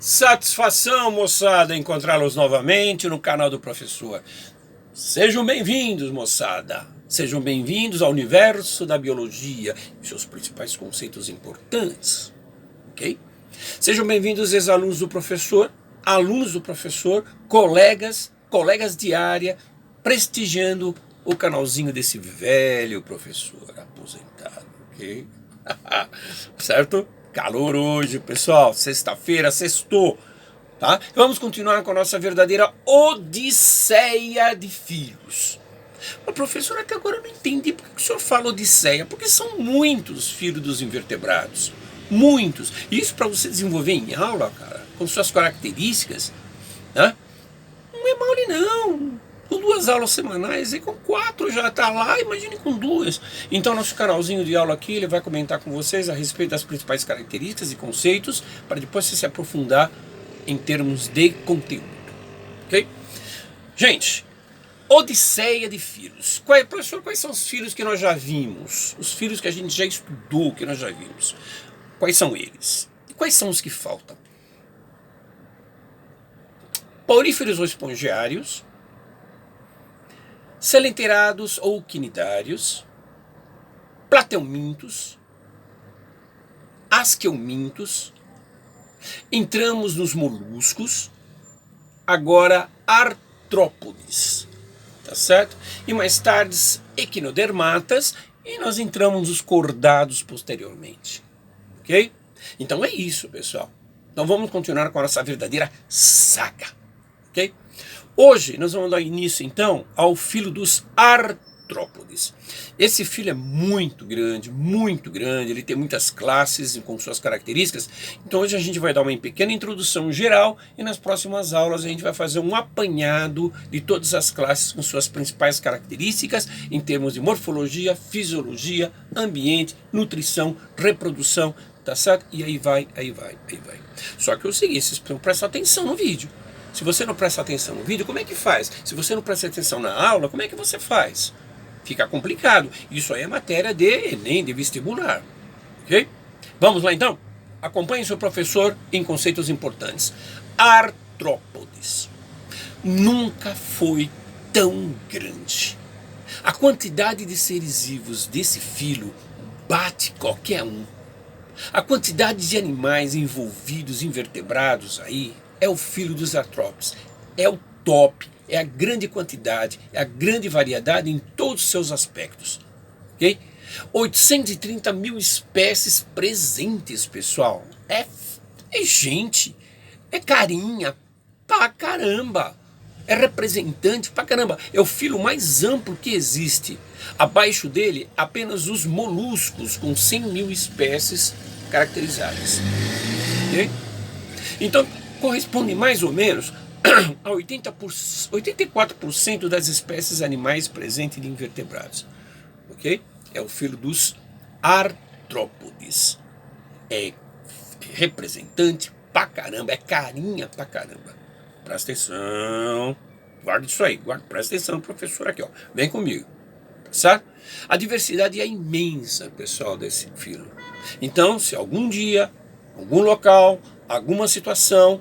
Satisfação, moçada, encontrá-los novamente no canal do professor. Sejam bem-vindos, moçada. Sejam bem-vindos ao universo da biologia e seus principais conceitos importantes, ok? Sejam bem-vindos, ex-alunos do professor, alunos do professor, colegas de área, prestigiando o canalzinho desse velho professor aposentado, ok? Certo? Calor hoje, pessoal. Sexta-feira, sextou. Tá? Vamos continuar com a nossa verdadeira odisseia de filhos. Mas, professor, até agora eu não entendi por que o senhor fala odisseia. Porque são muitos filhos dos invertebrados. Muitos. E isso para você desenvolver em aula, cara, com suas características, né? Não é mole, não. Com 2 aulas semanais, e com 4 já está lá, imagine com 2. Então nosso canalzinho de aula aqui, ele vai comentar com vocês a respeito das principais características e conceitos, para depois você se aprofundar em termos de conteúdo, ok? Gente, odisseia de filhos. Professor, quais são os filhos que nós já vimos? Os filhos que a gente já estudou, que nós já vimos. Quais são eles? E quais são os que faltam? Poríferos ou espongiários, selenterados ou quinidários, plateumintos, asqueumintos, entramos nos moluscos, agora artrópodes, tá certo? E mais tarde equinodermatas, e nós entramos nos cordados posteriormente, ok? Então é isso, pessoal. Então vamos continuar com a nossa verdadeira saga, ok? Hoje nós vamos dar início então ao filo dos artrópodes. Esse filo é muito grande, ele tem muitas classes com suas características. Então hoje a gente vai dar uma pequena introdução geral e nas próximas aulas a gente vai fazer um apanhado de todas as classes com suas principais características em termos de morfologia, fisiologia, ambiente, nutrição, reprodução, tá certo? E aí vai. Só que é o seguinte, vocês precisam prestar atenção no vídeo. Se você não presta atenção no vídeo, como é que faz? Se você não presta atenção na aula, como é que você faz? Fica complicado. Isso aí é matéria de Enem, de vestibular. Ok? Vamos lá então? Acompanhe seu professor em conceitos importantes. Artrópodes. Nunca foi tão grande. A quantidade de seres vivos desse filo bate qualquer um. A quantidade de animais envolvidos, invertebrados aí, é o filo dos artrópodes, é o top, é a grande quantidade, é a grande variedade em todos os seus aspectos, ok? 830 mil espécies presentes, pessoal, é gente, é carinha pra caramba, é representante pra caramba, é o filo mais amplo que existe. Abaixo dele, apenas os moluscos com 100 mil espécies caracterizadas, ok? Então, corresponde mais ou menos a 84% das espécies animais presentes em invertebrados, ok? É o filo dos artrópodes. É representante pra caramba, é carinha pra caramba. Presta atenção, guarda isso aí, presta atenção, professor aqui, ó, vem comigo, certo? A diversidade é imensa, pessoal, desse filo. Então, se algum dia, algum local, alguma situação,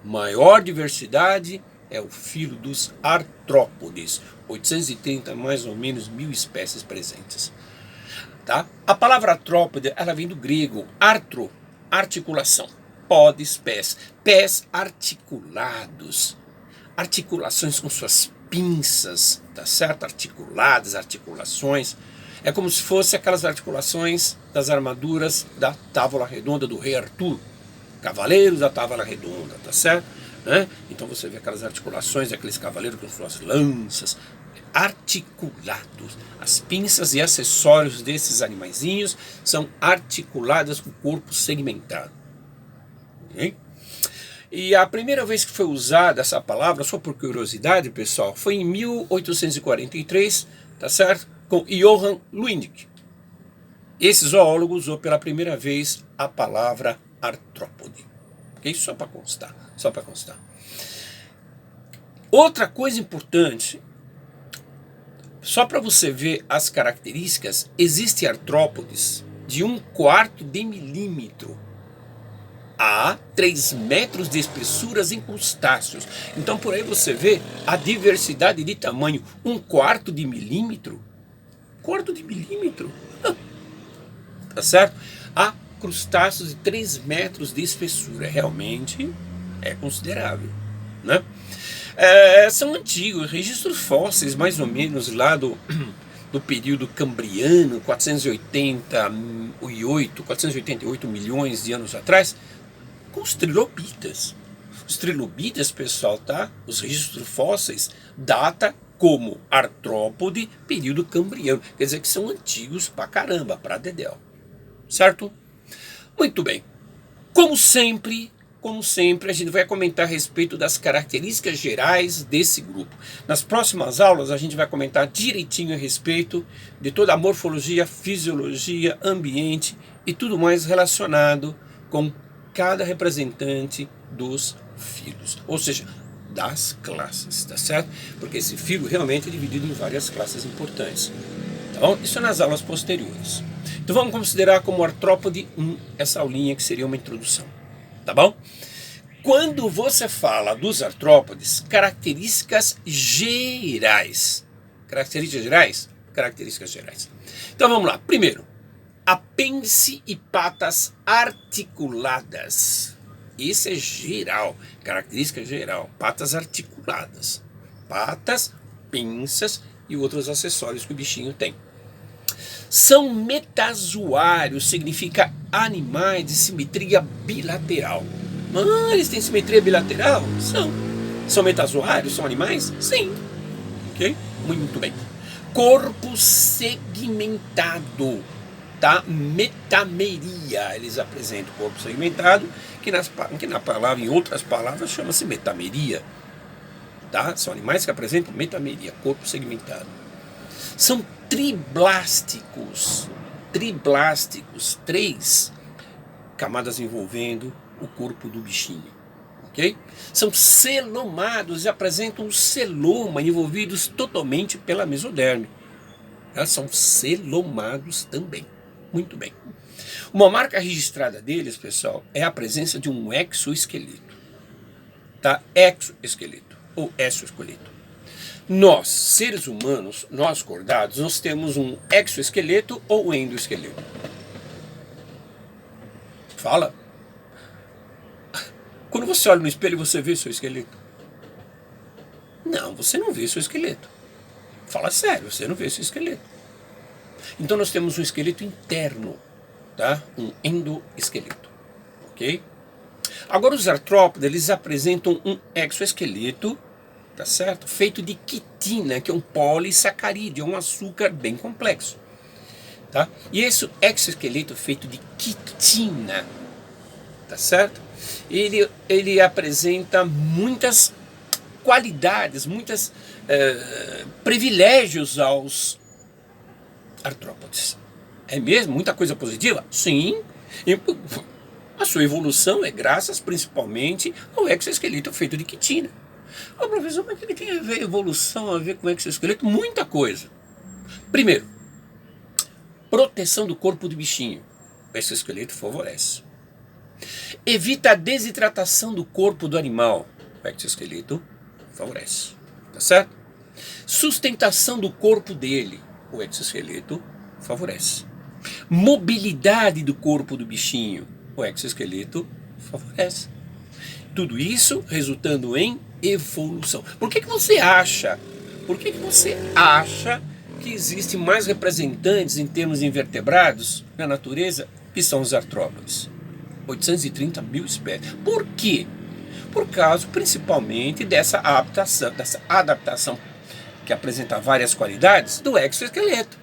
maior diversidade é o filo dos artrópodes, 830 mais ou menos mil espécies presentes, tá? A palavra artrópode, ela vem do grego artro, articulação, podes, pés articulados, articulações com suas pinças, tá certo? Articuladas, articulações, é como se fosse aquelas articulações das armaduras da Távola Redonda do rei Arthur, cavaleiros da Távola Redonda, tá certo? Né? Então você vê aquelas articulações daqueles cavaleiros com suas lanças, articulados. As pinças e acessórios desses animaizinhos são articuladas com o corpo segmentado. Okay? E a primeira vez que foi usada essa palavra, só por curiosidade, pessoal, foi em 1843, tá certo? Com Johann Luindick. Esse zoólogo usou pela primeira vez a palavra artrópode. Ok? Só para constar. Outra coisa importante, só para você ver as características, existem artrópodes de 1/4 de milímetro. a 3 metros de espessuras em crustáceos. Então por aí você vê a diversidade de tamanho, 1/4 de milímetro, quarto de milímetro, tá certo? Há crustáceos de 3 metros de espessura, realmente é considerável, né? São antigos, registros fósseis mais ou menos lá do período cambriano, 488 milhões de anos atrás, com os trilobitas. Os trilobitas, pessoal, tá? Os registros fósseis data como artrópode, período cambriano. Quer dizer que são antigos pra caramba, pra dedéu. Certo? Muito bem. Como sempre, a gente vai comentar a respeito das características gerais desse grupo. Nas próximas aulas, a gente vai comentar direitinho a respeito de toda a morfologia, fisiologia, ambiente e tudo mais relacionado com cada representante dos filos, ou seja, das classes, tá certo? Porque esse filo realmente é dividido em várias classes importantes, tá bom? Isso é nas aulas posteriores. Então vamos considerar como artrópode essa aulinha que seria uma introdução, tá bom? Quando você fala dos artrópodes, características gerais. Características gerais. Então vamos lá. Primeiro, apêndice e patas articuladas. Isso é geral, característica geral. Patas articuladas. Patas, pinças e outros acessórios que o bichinho tem. São metazoários, significa animais de simetria bilateral. Eles têm simetria bilateral? São. São metazoários? São animais? Sim. Ok? Muito bem. Corpo segmentado, tá? Metameria. Eles apresentam corpo segmentado, que na palavra, em outras palavras, chama-se metameria. Tá? São animais que apresentam metameria, corpo segmentado. São triblásticos. Triblásticos, 3 camadas envolvendo o corpo do bichinho, ok? São celomados e apresentam um celoma envolvidos totalmente pela mesoderme. São celomados também. Muito bem. Uma marca registrada deles, pessoal, é a presença de um exoesqueleto. Tá? Exoesqueleto ou exoesqueleto. Nós, seres humanos, nós cordados, nós temos um exoesqueleto ou endoesqueleto. Fala. Quando você olha no espelho, você vê seu esqueleto? Não, você não vê seu esqueleto. Fala sério, você não vê seu esqueleto. Então nós temos um esqueleto interno, tá? Um endoesqueleto, ok? Agora os artrópodes, eles apresentam um exoesqueleto, tá certo? Feito de quitina, que é um polissacarídeo, é um açúcar bem complexo, tá? E esse exoesqueleto feito de quitina, tá certo? Ele apresenta muitas qualidades, muitos privilégios aos artrópodes. É mesmo? Muita coisa positiva? Sim. E a sua evolução é graças principalmente ao exoesqueleto feito de quitina. Professor, mas o que tem a ver evolução a ver com exoesqueleto? Muita coisa. Primeiro, proteção do corpo do bichinho. O exoesqueleto favorece. Evita a desidratação do corpo do animal. O exoesqueleto favorece. Tá certo? Sustentação do corpo dele. O exoesqueleto favorece. Mobilidade do corpo do bichinho. O exoesqueleto favorece. Tudo isso resultando em evolução. Por que você acha? Que existem mais representantes em termos de invertebrados na natureza que são os artrópodes? 830 mil espécies. Por quê? Por causa, principalmente, dessa adaptação que apresenta várias qualidades do exoesqueleto.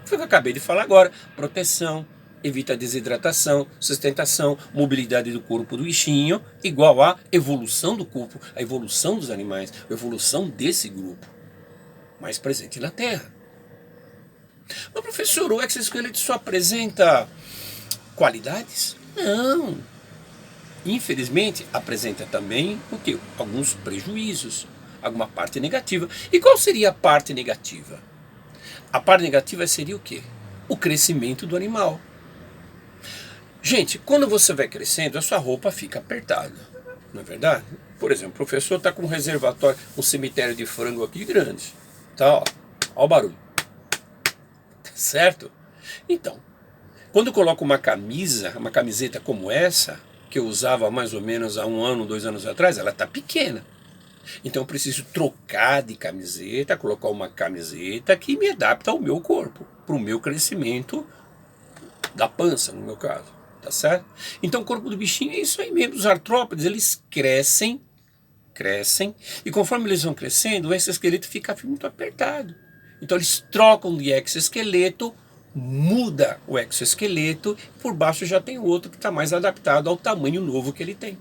Foi o que eu acabei de falar agora. Proteção, evita a desidratação, sustentação, mobilidade do corpo do bichinho, igual a evolução do corpo, a evolução dos animais, a evolução desse grupo, mais presente na Terra. Mas, professor, o exoesqueleto só apresenta qualidades? Não. Infelizmente, apresenta também o quê? Alguns prejuízos, alguma parte negativa. E qual seria a parte negativa? A parte negativa seria o quê? O crescimento do animal. Gente, quando você vai crescendo, a sua roupa fica apertada, não é verdade? Por exemplo, o professor está com um reservatório, um cemitério de frango aqui grande. Tá, ó o barulho. Tá certo? Então, quando eu coloco uma camiseta como essa, que eu usava mais ou menos há 1 ano, 2 anos atrás, ela está pequena. Então eu preciso trocar de camiseta, colocar uma camiseta que me adapta ao meu corpo, para o meu crescimento da pança, no meu caso. Tá certo? Então o corpo do bichinho é isso aí mesmo. Os artrópodes, eles crescem, e conforme eles vão crescendo, o exoesqueleto fica muito apertado. Então eles trocam de exoesqueleto, muda o exoesqueleto, por baixo já tem outro que está mais adaptado ao tamanho novo que ele tem.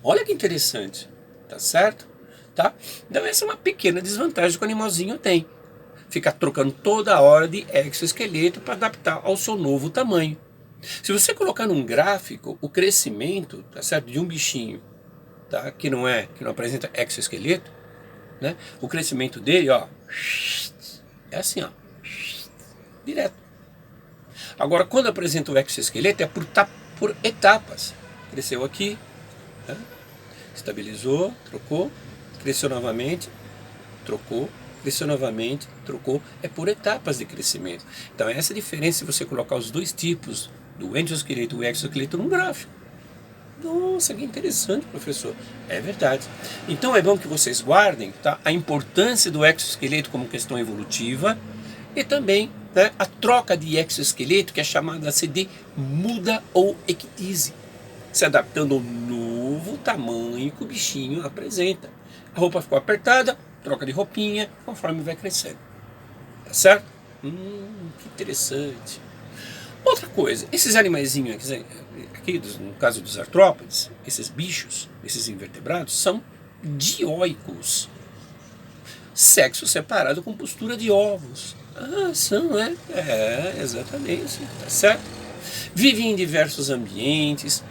Olha que interessante, tá certo? Tá? Então essa é uma pequena desvantagem que o animalzinho tem. Fica trocando toda hora de exoesqueleto para adaptar ao seu novo tamanho. Se você colocar num gráfico o crescimento, tá certo, de um bichinho, tá, que não apresenta exoesqueleto, né, o crescimento dele, ó, é assim, ó, direto. Agora, quando apresenta o exoesqueleto, é por etapas. Cresceu aqui, né, estabilizou, trocou, cresceu novamente, trocou, cresceu novamente, trocou, é por etapas de crescimento. Então essa é a diferença se você colocar os dois tipos do endoesqueleto e o exoesqueleto num gráfico. Nossa, que interessante, professor. É verdade. Então é bom que vocês guardem, tá, a importância do exoesqueleto como questão evolutiva e também, né, a troca de exoesqueleto, que é chamada de muda ou ectise, se adaptando ao novo tamanho que o bichinho apresenta. A roupa ficou apertada, troca de roupinha conforme vai crescendo. Tá certo? Que interessante. Outra coisa, esses animaizinhos aqui, no caso dos artrópodes, esses bichos, esses invertebrados, são dioicos. Sexo separado com postura de ovos. São, né? Exatamente, tá certo? Vivem em diversos ambientes,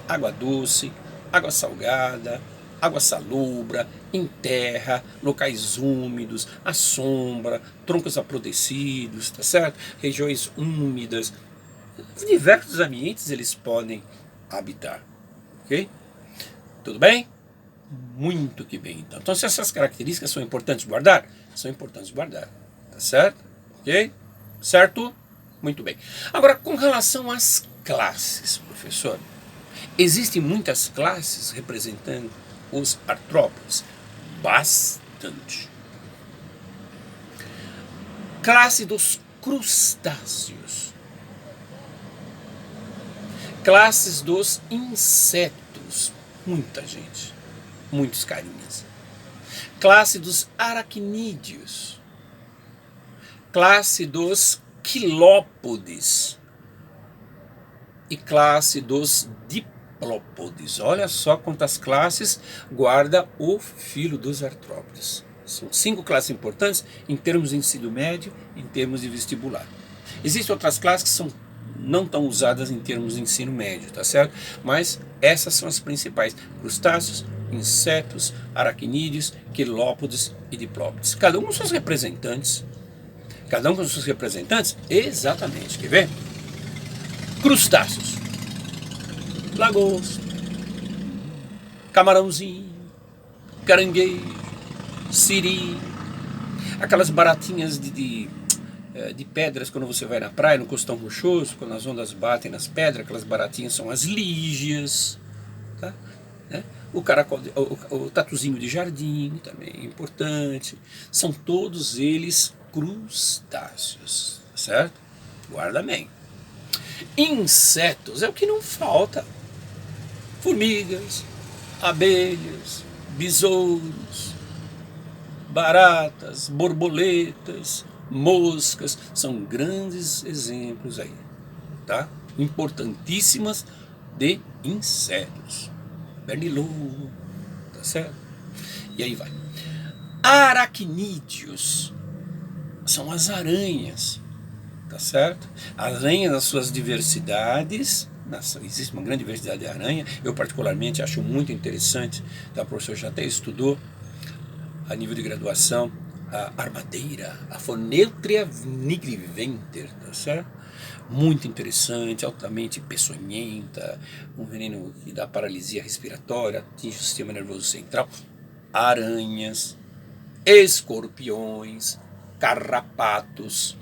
água doce, água salgada, água salobra, em terra, locais úmidos, à sombra, troncos apodrecidos, tá certo? Regiões úmidas, diversos ambientes eles podem habitar, ok? Tudo bem? Muito que bem, então. Então, se essas características são importantes guardar, são importantes guardar, tá certo? Ok? Certo? Muito bem. Agora, com relação às classes, professor, existem muitas classes representando os artrópodes? Bastante. Classe dos crustáceos. Classes dos insetos. Muita gente. Muitos carinhas. Classe dos aracnídeos. Classe dos quilópodes. E classe dos diplópodes. Olha só quantas classes guarda o filo dos artrópodes. São 5 classes importantes em termos de ensino médio, em termos de vestibular. Existem outras classes que são não tão usadas em termos de ensino médio, tá certo? Mas essas são as principais: crustáceos, insetos, aracnídeos, quilópodes e diplópodes. Cada um com seus representantes. Cada um com seus representantes? Exatamente. Quer ver? Crustáceos. Lagosta, camarãozinho, caranguejo, siri, aquelas baratinhas de pedras quando você vai na praia, no costão rochoso, quando as ondas batem nas pedras, aquelas baratinhas são as lígias, tá? Né? O caracol, o tatuzinho de jardim também é importante. São todos eles crustáceos, certo? Guarda bem. Insetos é o que não falta. Formigas, abelhas, besouros, baratas, borboletas, moscas, são grandes exemplos aí, tá? Importantíssimas de insetos. Pernilongo, tá certo? E aí vai. Aracnídeos são as aranhas, tá certo? Aranhas nas suas diversidades. Existe uma grande diversidade de aranha. Eu particularmente acho muito interessante, tá? O professor já até estudou a nível de graduação a armadeira, a Phoneutria nigriventer, tá certo? Muito interessante, altamente peçonhenta, um veneno que dá paralisia respiratória, atinge o sistema nervoso central, aranhas, escorpiões, carrapatos,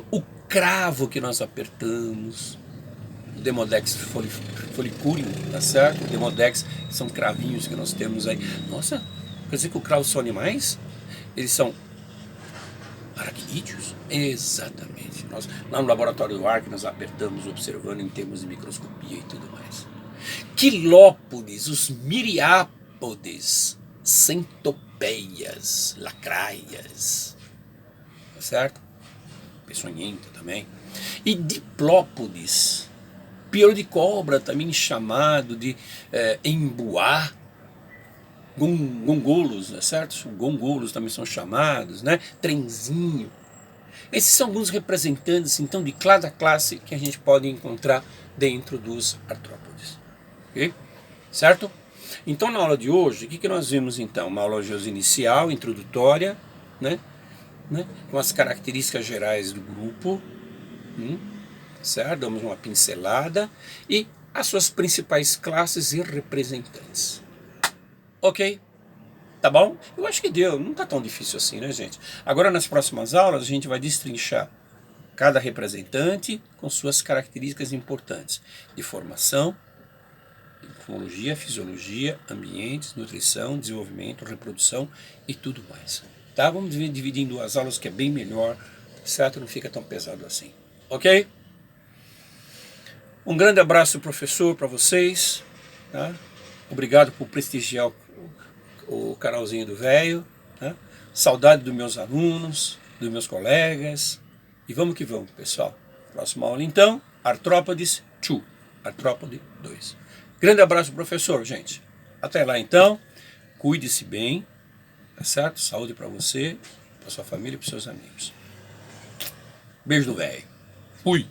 o cravo que nós apertamos, o Demodex follicurium, tá certo? O Demodex são cravinhos que nós temos aí. Nossa, quer dizer que o cravo são animais? Eles são aracnídeos? Exatamente. Nós, lá no laboratório do ar que nós apertamos, observando em termos de microscopia e tudo mais. Quilópodes, os miriápodes, centopeias, lacraias, tá certo? Peçonhenta também. E diplópodes, piolho de cobra, também chamado de embuá, gongolos, né, certo? Gongolos também são chamados, né? Trenzinho. Esses são alguns representantes, então, de cada classe que a gente pode encontrar dentro dos artrópodes. Ok? Certo? Então, na aula de hoje, o que nós vimos, então? Uma aula inicial, introdutória, né? Com as características gerais do grupo, certo? Damos uma pincelada e as suas principais classes e representantes. Ok? Tá bom? Eu acho que deu, não tá tão difícil assim, né, gente? Agora, nas próximas aulas, a gente vai destrinchar cada representante com suas características importantes de formação, morfologia, fisiologia, ambientes, nutrição, desenvolvimento, reprodução e tudo mais. Tá? Vamos dividir em duas aulas que é bem melhor, certo? Não fica tão pesado assim. Ok? Um grande abraço, professor, para vocês. Tá? Obrigado por prestigiar o canalzinho do velho. Tá? Saudade dos meus alunos, dos meus colegas. E vamos que vamos, pessoal. Próxima aula, então, Artrópodes 2. Artrópode 2. Grande abraço, professor, gente. Até lá, então. Cuide-se bem. Tá certo? Saúde para você, para sua família e para seus amigos. Beijo do velho. Fui.